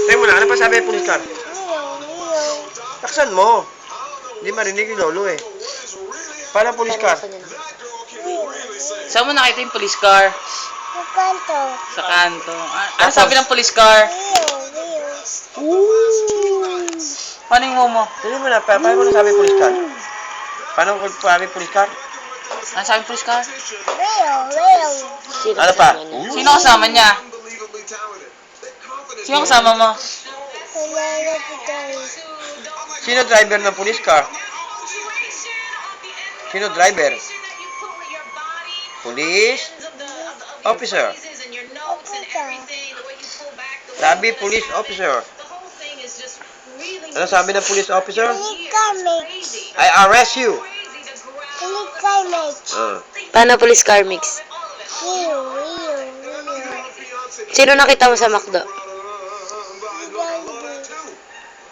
Tingnan mo na, ano pa sabi ng police car? Taksan mo. Hindi marinig ni Lolo eh. Paano police car? Saan mo nakita yung police car? Sa kanto. Sa kanto. Ano sabi ng police car? Paano yung momo? Tingnan mo na, paano mo nasabi police car? Paano ko sabi police car? Ano sabi ng police car? Sino Ano pa? Sino kasama niya? Sino kasama mo? Sino driver ng police car? Sino driver? Police officer. Sabi police officer. Ano sabi ng police officer? I arrest you. Paano police car mix? Sino nakita mo sa McDo?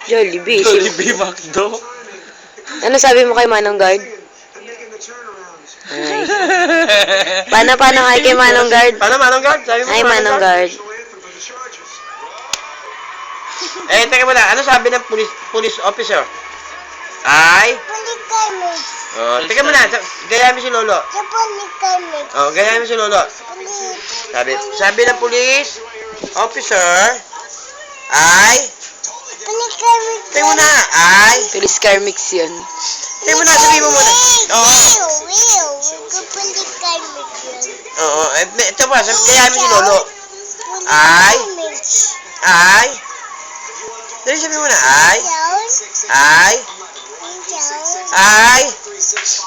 Jollibee. Jollibee McDo. Ano sabi mo kay Manong Guard? Ay. Paano kay Manong Guard? Paano Manong Guard? Sabi mo Ay, Manong Guard. Eh, teka muna. Ano sabi ng police officer? Ay? Oh, teka muna. Gayahin mo si Lolo. Oh, gayahin mo si Lolo. Sabi ng police officer ay? Teka muna. Ay? Police car mix yun. Teka muna. Sabihin mo muna. Oo. Oo. Ito pa. Gayahin mo si Lolo. Ay? Ay? Dali sabihin mo na. Ay? Ay? Ay?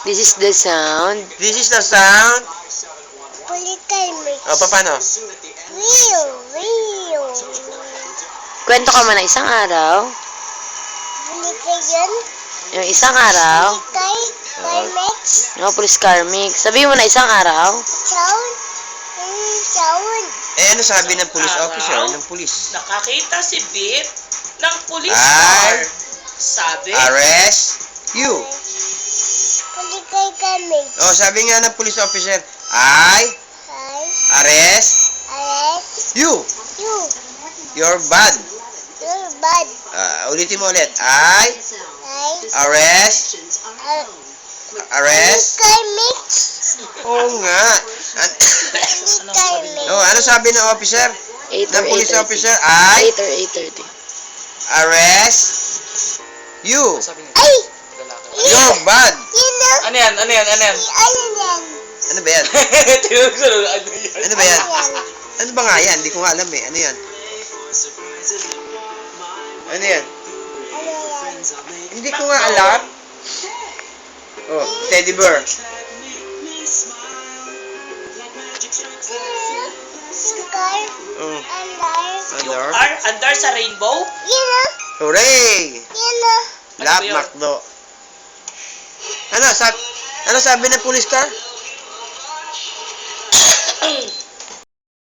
This is the sound. This is the sound. O, paano? Kwento ka man na isang araw. Yung isang araw. Police car mix. Sabihin mo na isang araw. Eh, ano sabi ng police officer? Ng police? Nakakita si Bip ng police Ay. car. Sabi, Arrest you. Oh, sabi nga ng police officer, I arrest you. You're bad. Ulitin mo ulit. I arrest. Oo nga. Oh, ano sabi ng officer? 8 Ng or police 8:30. officer, I 8 or 8:30. arrest you. You're bad. ano yan? Ano ba yan? Ano ba yan? Ano ba nga yan? Hindi ko nga alam eh. Ano yan? Ano yan? Hindi ko nga alam. Oh, teddy bear. Oh, andar. Andar sa rainbow? Hooray! Love yun? McDo. Ano sabi ng police car?